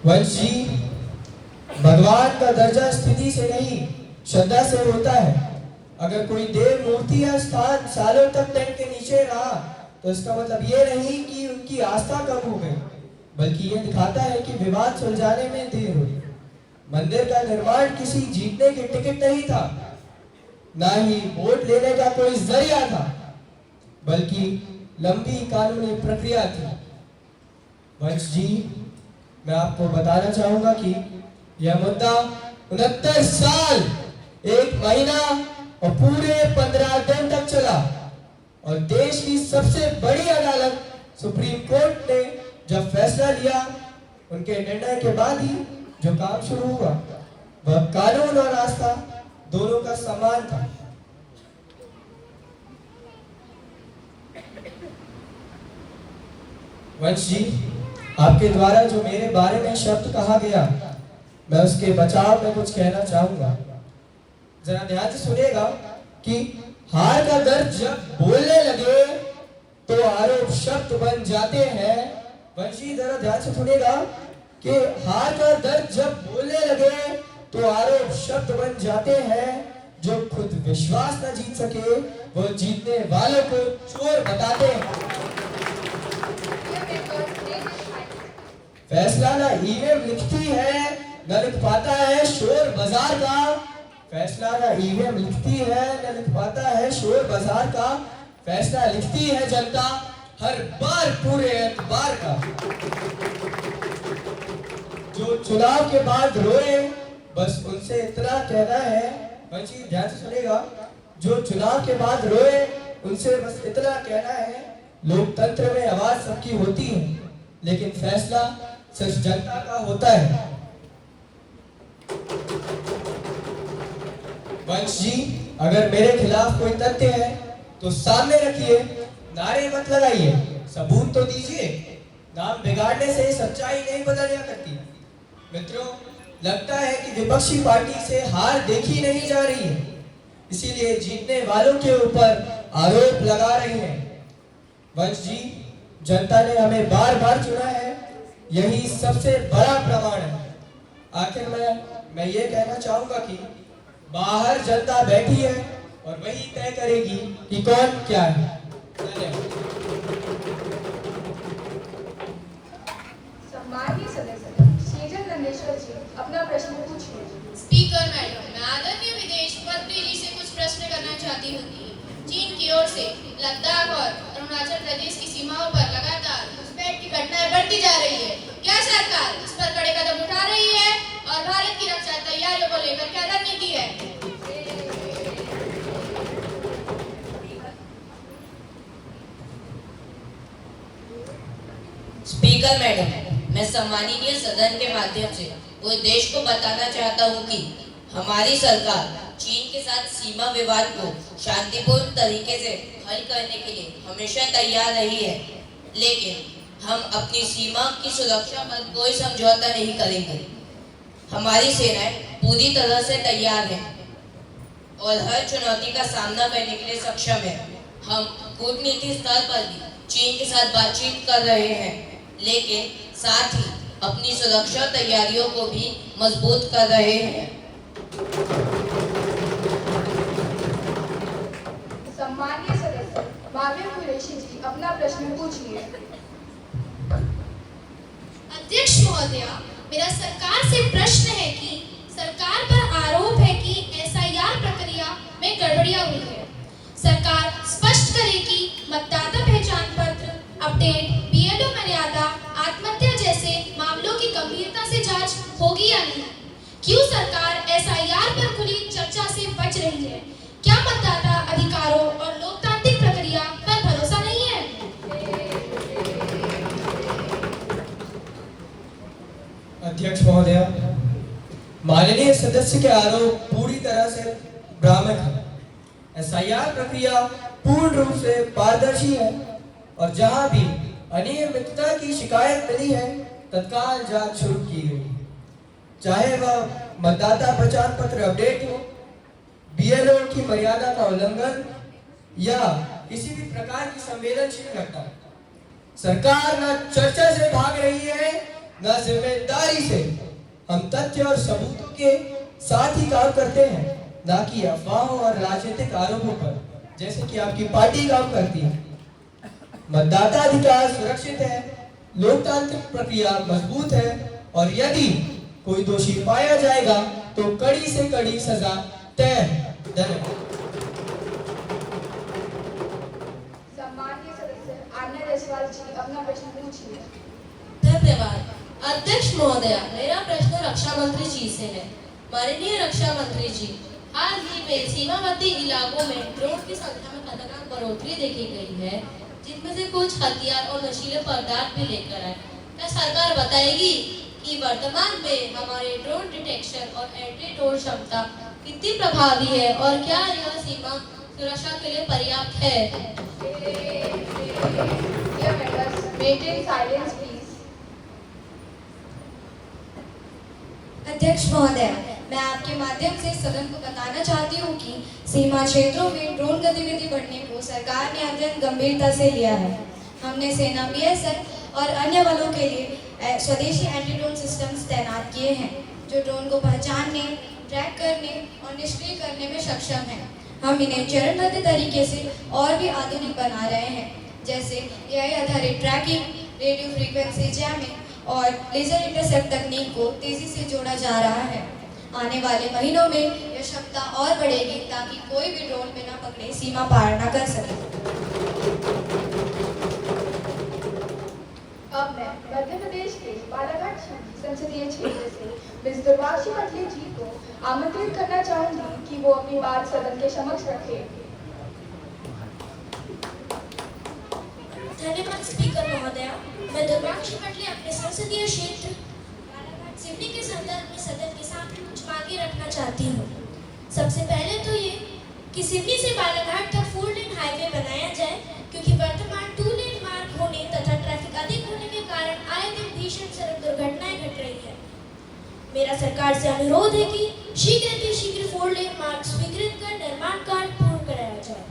वंश जी, भगवान का दर्जा स्थिति से नहीं श्रद्धा से होता है। अगर कोई देव मूर्ति या स्थान सालों तक टेंट के नीचे रहा तो इसका मतलब ये नहीं कि उनकी आस्था कम हो गई, बल्कि यह दिखाता है कि विवाद सुलझाने में देर हुई। मंदिर का निर्माण किसी जीतने के टिकट नहीं था, ना ही वोट लेने का कोई जरिया था, बल्कि लंबी कानूनी प्रक्रिया थी। वंश जी, मैं आपको बताना चाहूंगा कि यह मुद्दा 69 साल, 1 महीना और पूरे 15 दिन तक चला और देश की सबसे बड़ी अदालत सुप्रीम कोर्ट ने जब फैसला लिया, उनके निर्णय के बाद ही जो काम शुरू हुआ वह कानून और आस्था दोनों का सम्मान था। वंश जी, आपके द्वारा जो मेरे बारे में शब्द कहा गया, मैं उसके बचाव में कुछ कहना चाहूंगा। जरा ध्यान से सुनिएगा कि हार का दर्द जब बोलने लगे तो आरोप शब्द बन जाते हैं। वंशी, जरा ध्यान से सुनिएगा कि हार का दर्द जब बोलने लगे तो आरोप शब्द बन जाते हैं। जो खुद विश्वास न जीत सके वो जीतने वालों को चोर बताते हैं। फैसला ना ईवीएम लिखती है न लिख पाता है शोर बाजार का। फैसला ना ईवीएम लिखती है न लिख पाता है शोर बाजार का। फैसला लिखती है जनता हर बार पूरे एतबार का। जो चुनाव के बाद रोए बस उनसे इतना कहना है, बच्ची ध्यान से सुनेगा, जो चुनाव के बाद रोए उनसे बस इतना कहना है, लोकतंत्र में आवाज सबकी होती है लेकिन फैसला सिर्फ जनता का होता है। वंश जी, अगर मेरे खिलाफ कोई तथ्य है तो सामने रखिए, नारे मत लगाइए, सबूत तो दीजिए। नाम बिगाड़ने से सच्चाई नहीं बदल जा करती। मित्रों, लगता है कि विपक्षी पार्टी से हार देखी नहीं जा रही है, इसीलिए जीतने वालों के ऊपर आरोप लगा रही है। वंश जी, जनता ने हमें बार बार चुना है, यही सबसे बड़ा प्रमाण है। आखिर मैं ये कहना चाहूंगा कि बाहर जनता बैठी है और वही तय करेगी कि कौन क्या है। सम्मानीय सदस्य सेजल नंदेश्वर जी, अपना प्रश्न पूछिए। स्पीकर मैडम, मैं आदरणीय विदेश मंत्री जी से कुछ प्रश्न करना चाहती हूँ कि चीन की ओर से लद्दाख और अरुणाचल प्रदेश की सीमाओं पर लगातार घुसपैठ की घटनाएं बढ़ती जा रही है। क्या सरकार इस पर कड़े कदम उठा रही है और भारत की रक्षा तैयारियों को लेकर क्या रणनीति है? स्पीकर मैडम, मैं सम्माननीय सदन के माध्यम से पूरे देश को बताना चाहता हूं कि हमारी सरकार चीन के साथ सीमा विवाद को शांतिपूर्ण तरीके से हल करने के लिए हमेशा तैयार रही है, लेकिन हम अपनी सीमा की सुरक्षा पर कोई समझौता नहीं करेंगे। हमारी सेनाएं पूरी तरह से तैयार है और हर चुनौती का सामना करने के लिए सक्षम है। हम कूटनीति स्तर पर भी चीन के साथ बातचीत कर रहे हैं, लेकिन साथ ही अपनी सुरक्षा तैयारियों को भी मजबूत कर रहे हैं। सम्मानीय सदस्य माविया कुरैशी जी अपना प्रश्न पूछिए। अध्यक्ष महोदय, मेरा सरकार से प्रश्न है कि सरकार पर आरोप है कि एसआईआर प्रक्रिया में गड़बड़ियां हुई है। सरकार स्पष्ट करे कि मतदाता पहचान पत्र अपडेट, बीएलओ मर्यादा, आत्महत्या जैसे मामलों की गंभीरता से जांच होगी या नहीं। क्यों सरकार एसआईआर पर खुली चर्चा से बच रही है? क्या मतदाता अधिकारों और लोकतांत्रिक प्रक्रिया पर भरोसा नहीं है? अध्यक्ष महोदय, माननीय सदस्य के आरोप पूरी तरह से भ्रामक है। एसआईआर प्रक्रिया पूर्ण रूप से पारदर्शी है और जहां भी अनियमितता की शिकायत मिली है तत्काल जांच शुरू की गई, चाहे वह मतदाता पहचान पत्र अपडेट हो, बीएलओ की मर्यादा का उल्लंघन या किसी भी प्रकार की संवेदनशील घटना। सरकार न चर्चा से भाग रही है न जिम्मेदारी से। हम तथ्य और सबूतों के साथ ही काम करते हैं, न कि अफवाहों और राजनीतिक आरोपों पर, जैसे कि आपकी पार्टी काम करती है। मतदाता अधिकार सुरक्षित है, लोकतांत्रिक प्रक्रिया मजबूत है और यदि कोई दोषी पाया जाएगा तो कड़ी से कड़ी सजा तय है। धन्यवाद। सम्मानीय सदस्य आन्या जायसवाल जी अपना प्रश्न पूछिए। धन्यवाद। अध्यक्ष महोदय, मेरा प्रश्न रक्षा मंत्री जी से है। माननीय रक्षा मंत्री जी, हाल ही में सीमावर्ती इलाकों में ड्रोन की संख्या में खतरनाक बढ़ोतरी देखी गई है, जिनमें से कुछ हथियार और नशीले पदार्थ भी लेकर आए। क्या सरकार बताएगी कि वर्तमान में हमारे ड्रोन डिटेक्शन और एंटी ड्रोन क्षमता कितनी प्रभावी है और क्या यह सीमा सुरक्षा के लिए पर्याप्त है? Dear members, maintain silence please. अध्यक्ष महोदय, मैं आपके माध्यम से सदन को बताना चाहती हूँ कि सीमा क्षेत्रों में ड्रोन गतिविधि बढ़ने को सरकार ने अत्यंत गंभीरता से लिया है। हमने सेना, बीएसएफ और अन्य बलों के लिए स्वदेशी एंटी ड्रोन सिस्टम्स तैनात किए हैं, जो ड्रोन को पहचानने, ट्रैक करने और निष्क्रिय करने में सक्षम हैं। हम इन्हें चरणबद्ध तरीके से और भी आधुनिक बना रहे हैं, जैसे एआई आधारित ट्रैकिंग, रेडियो फ्रीक्वेंसी जैमिंग और लेजर इंटरसेप्ट तकनीक को तेजी से जोड़ा जा रहा है। आने वाले महीनों में यह क्षमता और बढ़ेगी ताकि कोई भी ड्रोन बिना पकड़े सीमा पार न कर सके। अब मैं मध्य प्रदेश के बालाघाट संसदीय क्षेत्र से मिस दुर्वाशी पटले जी को आमंत्रित करना चाहूंगी कि वो अपनी बात सदन के समक्ष रखें। धन्यवाद स्पीकर महोदय। मैं दुर्वाशी पटले अपने संसदीय क्षेत्र बालाघाट सिवनी के संदर्भ में सदन के सामने कुछ बातें रखना चाहती हूँ। सबसे पहले तो ये कि सिवनी से बालाघाट तक 4 लेन हाईवे बनाया जाए, क्योंकि वर्तमान 2 लेन मार्ग होने तथा ट्रैफिक अधिक होने के कारण आए दिन भीषण सड़क दुर्घटनाएं घट रही है। मेरा सरकार से अनुरोध है कि शीघ्र 4 लेन मार्ग स्वीकृत कर निर्माण कार्य पूर्ण कराया जाए।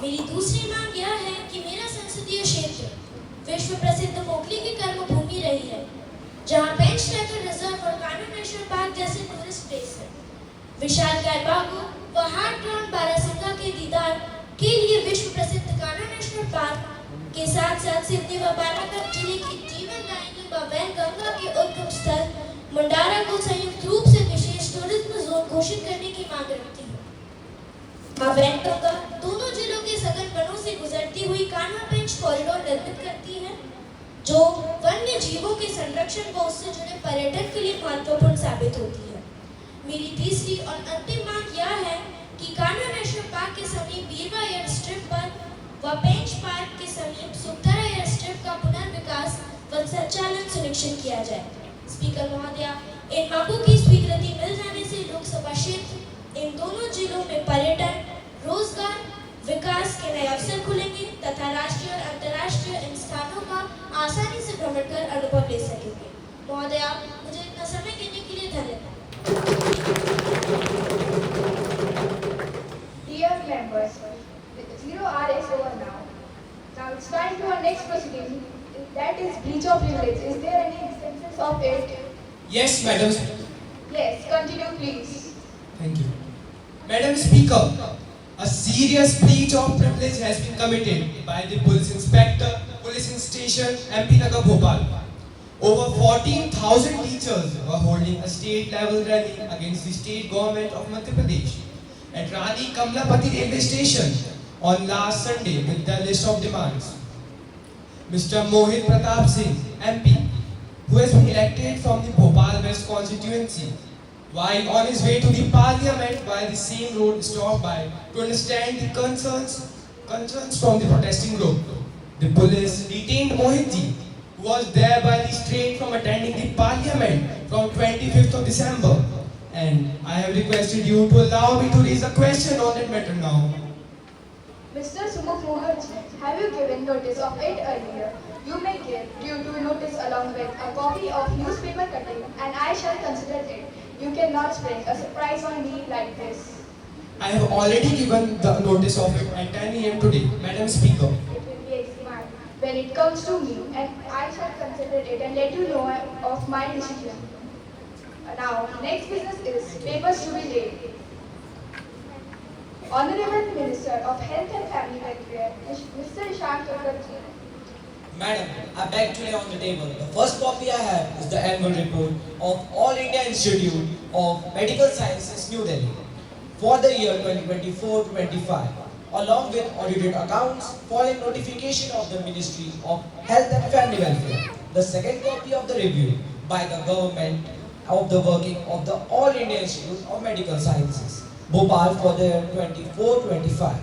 मेरी दूसरी मांग यह है कि मेरा संसदीय क्षेत्र विश्व प्रसिद्ध मोगली की कर्मभूमि रही है, जहां बेंच टाइगर रिजर्व और कान्हा नेशनल पार्क जैसे टूरिस्ट प्लेस है। विशालकाय बागों व हार्ट राउंड बारासिंगा के दीदार के लिए विश्व प्रसिद्ध कान्हा नेशनल पार्क के साथ साथ सिवनी व बालाघाट जिले की जीवनदायिनी व वैनगंगा के उद्गम स्थल मुंडारा को संयुक्त रूप से विशेष टूरिज्म जोन घोषित करने की मांग रखती हूँ। वैनगंगा दोनों जिलों के सघन वनों से गुजरती हुई कान्हा बेंच कॉरिडोर निर्मित करती है, जो वन्य जीवों के संरक्षण व उससे जुड़े पर्यटन के लिए महत्वपूर्ण साबित होती है। मेरी तीसरी और अंतिम मांग यह है कि कान्हा नेशनल पार्क के समीप बीरवा एयर स्ट्रिप पर व बेंच पार्क के समीप सुखधरा एयर स्ट्रिप का पुनर्विकास व संचालन सुनिश्चित किया जाए। स्पीकर महोदय, इन मांगों की स्वीकृति मिल जाने से लोकसभा क्षेत्र इन दोनों जिलों में पर्यटन, रोजगार, विकास के नए अवसर खुलेंगे तथा राष्ट्रीय और अंतर्राष्ट्रीय इन स्थानों का आसानी से भ्रमण कर अनुभव ले सकेंगे। महोदय, मुझे इतना समय देने के लिए धन्यवाद। Dear members, 0 hour is over now. Now it's time to our speech of privilege. Is there any instances of it? Yes, Madam. Yes, continue please. Thank you. Madam Speaker, a serious breach of privilege has been committed by the police inspector, policing station, MP Nagar Bhopal. Over 14,000 teachers were holding a state level rally against the state government of Madhya Pradesh at Rani Kamlapati railway station on last Sunday with the list of demands. Mr. Mohit Pratap Singh, MP, who has been elected from the Bhopal West constituency, while on his way to the parliament by the same road stopped by to understand the concerns from the protesting group. The police detained Mohitji, who was thereby restrained from attending the parliament from 25th of December. And I have requested you to allow me to raise a question on that matter now. Mr. Sumukh Mukherjee, have you given notice of it earlier? You may give due to notice along with a copy of newspaper cutting and I shall consider it. You cannot spring a surprise on me like this. I have already given the notice of it at 10 a.m. today, Madam Speaker. It will be examined when it comes to me and I shall consider it and let you know of my decision. Now, next business is papers to be laid. Honorable Minister of Health and Family Welfare, Mr. Ishan Kakarji. Madam, I beg to lay on the table. The first copy I have is the annual report of All India Institute of Medical Sciences, New Delhi, for the year 2024-25, along with audited accounts following notification of the Ministry of Health and Family Welfare. The second copy of the review by the government of the working of the All India Institute of Medical Sciences, Bhopal, for the year 24-25.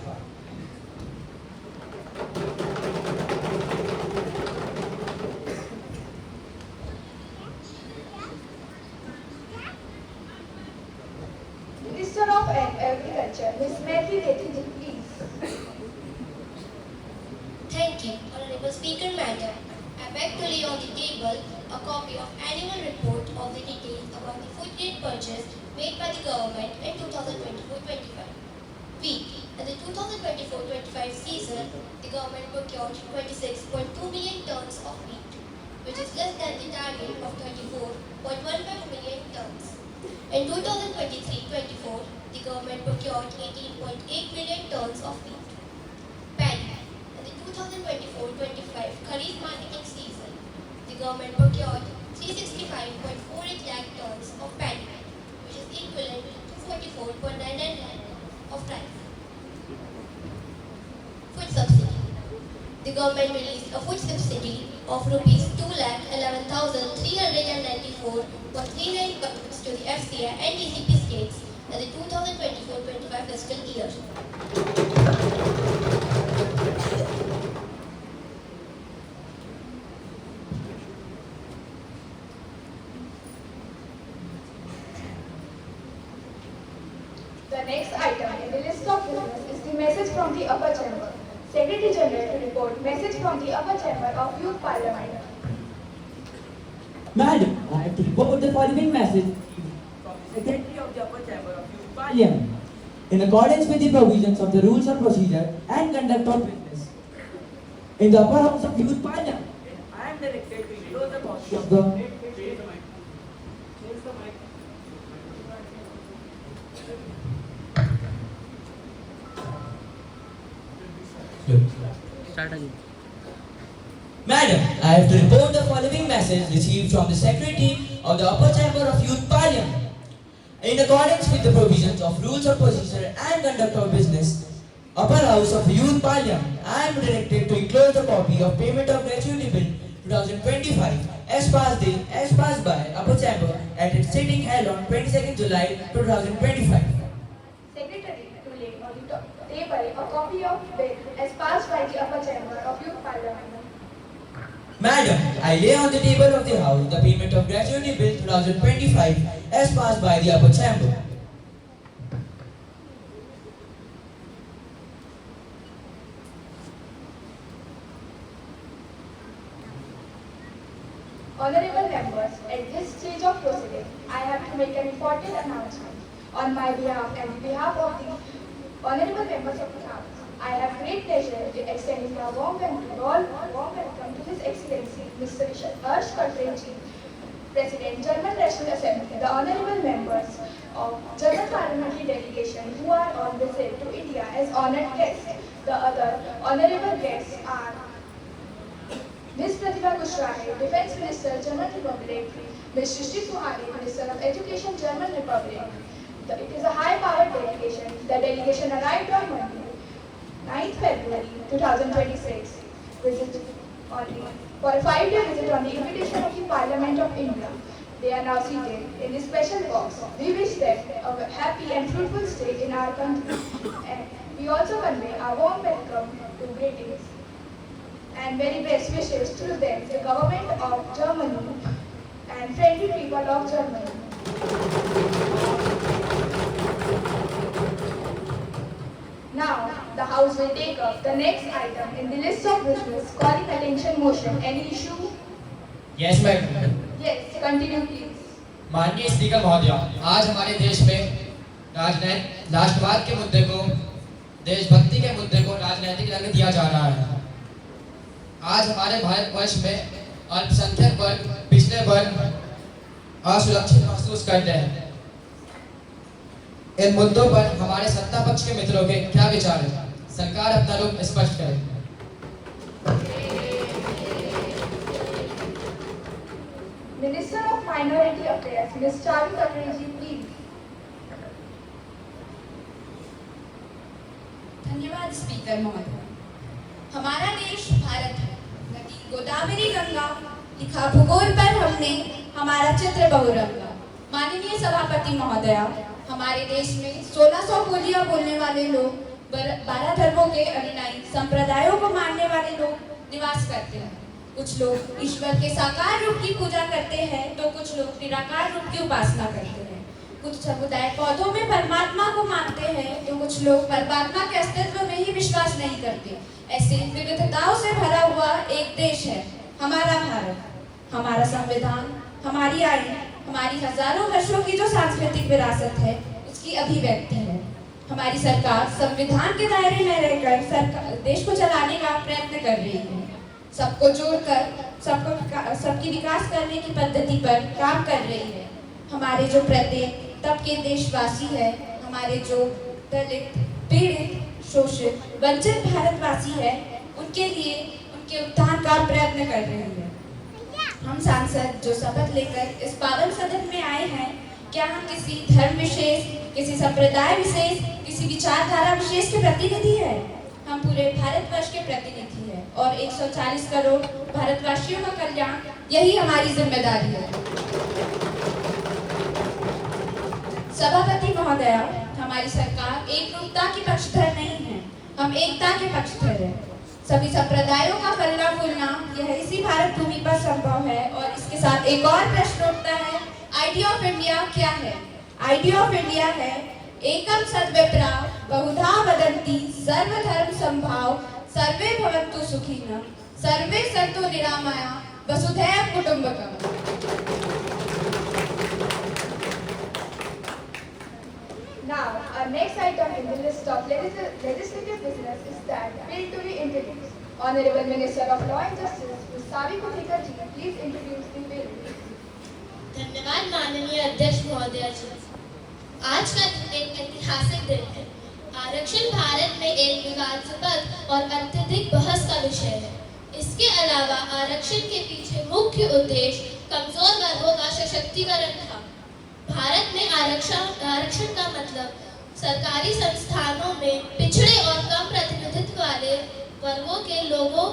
Minister of Agriculture, Ms. Mehdi Retiji, please. Thank you, Honorable Speaker Madam. I beg to lay on the table a copy of annual report of the details about the food grain purchase made by the government in 2024-25. In the 2024-25 season, the government procured 26.2 million tons of wheat, which is less than the target of 34.15 million tons. In 2023-24, the government procured 18.8 million tons of wheat. Paddy. In the 2024-25 Kharif marketing season, the government procured 365.48 lakh tons of paddy, which is equivalent to 44.99 lakh of rice. Food subsidy. The government released a food subsidy of rupees 2,11,394.39 crores to the FCI and DCP states in the 2024-25 fiscal year. The next item in the list of business is the message from the upper chamber. Secretary General to report message from the upper chamber of Youth Parliament. Madam, I have to report the following message from the Secretary of the Upper Chamber of Youth Parliament. In accordance with the provisions of the rules of procedure and conduct of business, in the upper house of Youth Parliament, I am directed to enclose the copy of the Madam, I have to report the following message received from the Secretary of the Upper Chamber of Youth Parliament. In accordance with the provisions of rules of procedure and conduct of business, Upper House of Youth Parliament, I am directed to enclose a copy of Payment of Gratuity Bill 2025 as passed by Upper Chamber at its sitting held on 22nd July 2025. Secretary to lay on the table a copy of bill as passed by the upper chamber of Youth Parliament. Madam, I lay on the table of the House the Payment of Gratuity Bill 2025 as passed by the Upper Chamber. Honorable members, at this stage of proceeding, I have to make an important announcement. On my behalf and the behalf of the honorable members of the House, I have great pleasure in extending a warm welcome to His Excellency Mr. Harsh Khatreji, President, German National Assembly, the honorable members of German parliamentary delegation who are on visit to India as honored guests. The other honorable guests are Ms. Pratibha Kushwaha, Defense Minister, German Republic, Ms. Shrishti Suhani, Minister of Education, German Republic. It is a high-powered delegation. The delegation arrived on Monday, 9th February 2026, for a 5-day visit on the invitation of the Parliament of India. They are now seated in this special box. We wish them a happy and fruitful stay in our country. And we also convey our warm welcome to greetings and very best wishes to them, the government of Germany and friendly people of Germany. Now, the House will take up the next item in the list of business, calling attention motion. Any issue? Yes, madam. Yes, continue please. माननीय speaker महोदय, आज हमारे देश में राष्ट्रवाद के मुद्दे को, देशभक्ति के मुद्दे को राजनीतिक रंग दिया जा रहा है। आज हमारे भारतवर्ष में अल्पसंख्यक वर्ग, पिछड़े वर्ग असुरक्षित महसूस करते हैं। इन मुद्दों पर हमारे सत्ता पक्ष के मित्रों के क्या विचार हैं? सरकार अपना रुख स्पष्ट करे। Minister of Minority Affairs, Ms. Charu Khatreji, please. धन्यवाद स्पीकर महोदय। हमारा देश भारत है। नदी गोदावरी गंगा लिखा भूगोल पर हमने हमारा चित्र बहुरंगा। माननीय सभापति महोदया, हमारे देश में 1600 बोलियां बोलने वाले लोग, 12 धर्मों के अनुयायी, संप्रदायों को मानने वाले लोग निवास करते हैं। कुछ लोग ईश्वर के साकार रूप की पूजा करते हैं तो कुछ लोग निराकार रूप की उपासना करते हैं। कुछ समुदाय पौधों में परमात्मा को मानते हैं तो कुछ लोग परमात्मा के अस्तित्व में ही विश्वास नहीं करते। ऐसे विविधताओं से भरा हुआ एक देश है हमारा भारत। हमारा संविधान, हमारी आईन, हमारी हजारों वर्षों की जो सांस्कृतिक विरासत है उसकी अभिव्यक्ति है। हमारी सरकार संविधान के दायरे में रहकर देश को चलाने का प्रयत्न कर रही है। सबको जोड़कर सबकी विकास करने की पद्धति पर काम कर रही है। हमारे जो प्रत्येक तबके देशवासी है, हमारे जो दलित, पीड़ित, शोषित, वंचित भारतवासी है, उनके लिए उनके उत्थान का प्रयत्न कर रही है। हम सांसद जो शपथ लेकर इस पावन सदन में आए हैं, क्या हम किसी धर्म विशेष, किसी संप्रदाय विशेष, किसी विचारधारा विशेष के प्रतिनिधि है? हम पूरे भारतवर्ष के प्रतिनिधि हैं और 140 करोड़ भारतवासियों का कल्याण यही हमारी जिम्मेदारी है। सभापति महोदया, हमारी सरकार एकरूपता की पक्षधर नहीं है, हम एकता के पक्षधर हैं। सभी संप्रदायों का फलना फूलना यह इसी भारत भूमि पर संभव है। और इसके साथ एक और प्रश्न उठता है, आइडिया ऑफ इंडिया क्या है? आइडिया ऑफ इंडिया है एकम सद्विप्रा बहुधा वदन्ति सर्वधर्म संभाव सर्वे भवन्तु सुखिनः सर्वे सन्तु निरामया वसुधैव कुटुम्बकम्। Now, our next item in the list of legislative business is that bill to be introduced. Honorable Minister of Law and Justice, Ms. Savi Kuthekar ji, please introduce the bill. धन्यवाद माननीय अध्यक्ष महोदय जी। आज का दिन एक ऐतिहासिक दिन है। आरक्षण भारत में एक विवादास्पद और अत्यधिक बहस का विषय है। इसके अलावा आरक्षण के पीछे मुख्य उद्देश्य कमजोर वर्गों का सशक्तिकरण था। भारत में आरक्षण का मतलब सरकारी संस्थानों में पिछड़े और कम प्रतिनिधित्व वाले वर्गों के लोगों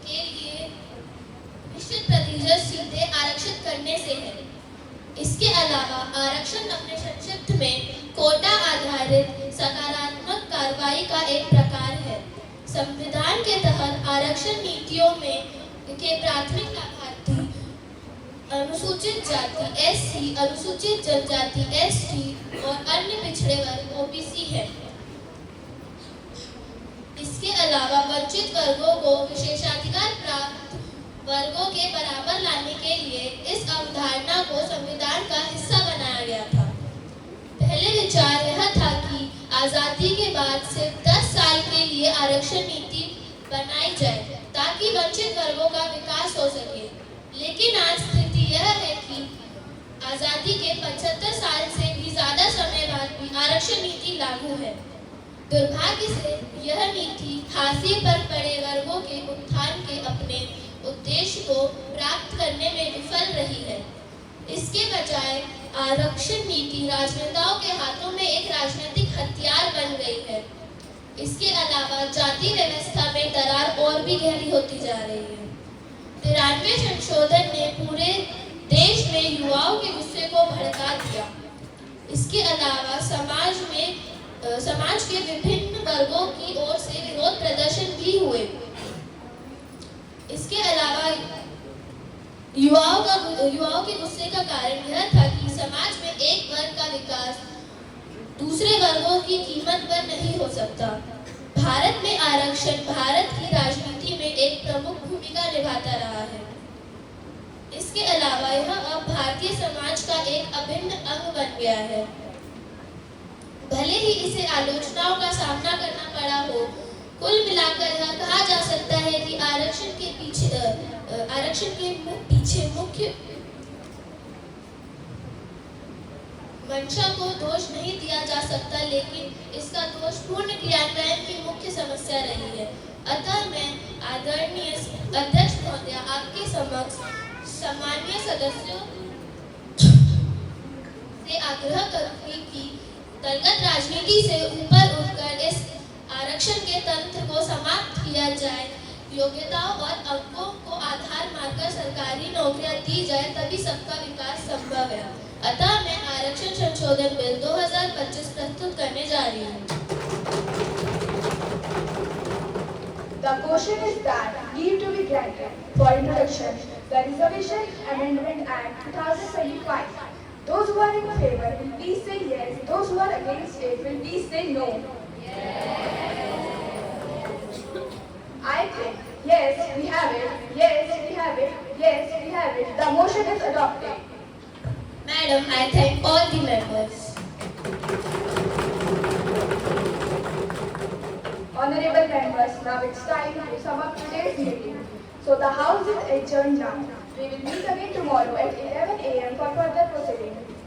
के लिए निश्चित प्रतिशत सीधे आरक्षित करने से है। इसके अलावा आरक्षण अपने संक्षिप्त में कोटा आधारित सकारात्मक कार्रवाई का एक प्रकार है। संविधान के तहत आरक्षण नीतियों में के प्राथमिक लाभार्थी अनुसूचित जाति एससी, अनुसूचित जनजाति एसटी और अन्य पिछड़े वर्ग ओबीसी है। इसके अलावा वंचित वर्गों को विशेषाधिकार प्राप्त वर्गों के बराबर लाने के लिए इस अवधारणा को संविधान का हिस्सा बनाया गया था। पहले विचार यह था कि आजादी के बाद सिर्फ 10 साल के लिए आरक्षण नीति बनाई जाए ताकि वंचित वर्गों का विकास हो सके। लेकिन आज स्थिति यह है कि आजादी के 75 साल से भी ज्यादा समय बाद भी आरक्षण नीति लागू है। दुर्भाग्य से यह नीति हाशिए पर पड़े वर्गों के उत्थान के अपने उद्देश्य को प्राप्त करने में विफल रही है। इसके बजाय आरक्षण नीति राजनेताओं के हाथों में एक राजनीतिक हथियार बन गई है। इसके अलावा जाति व्यवस्था में दरार और भी गहरी होती जा रही है। 93 संशोधन ने पूरे देश में युवाओं के गुस्से को भड़का दिया। इसके अलावा समाज के विभिन्न वर्गों की ओर से विरोध प्रदर्शन भी हुए। इसके अलावा युवाओं के गुस्से का कारण यह था कि समाज में एक वर्ग का विकास दूसरे वर्गों की कीमत पर नहीं हो सकता। भारत में आरक्षण भारत की राजनीति में एक प्रमुख भूमिका निभाता रहा है। इसके अलावा यह अब भारतीय समाज का एक अभिन्न अंग बन गया है। भले ही इसे आलोचनाओं का सामना करना पड़ा हो, कुल मिलाकर यह कहा जा सकता है कि आरक्षण के पीछे मुख्य मंशा को दोष नहीं दिया जा सकता, लेकिन इसका दोष पूर्ण क्रियान्वयन की मुख्य समस्या रही है। अतः मैं आदरणीय अध्यक्ष महोदय आपके समक्ष सम्मानीय सदस्यों से आग्रह करूंगी कि दलगत राजनीति से ऊपर उठकर इस आरक्षण के तंत्र को समाप्त किया जाए। योग्यताओं और अंकों को आधार मानकर सरकारी नौकरियां दी जाए, तभी सबका विकास संभव है। अतः मैं आरक्षण संशोधन बिल 2025 प्रस्तुत करने जा रही हूँ। The motion is that leave to be granted for introduction the Reservation Amendment Act 2025. Those who are in favor will please say yes. Those who are against it will please say no. I think yes, we have it. Yes, we have it. Yes, we have it. The motion is adopted. Madam, I thank all the members. Honorable members, now it's time to sum up today's meeting. So the House is adjourned now. We will meet again tomorrow at 11 a.m. for further proceedings.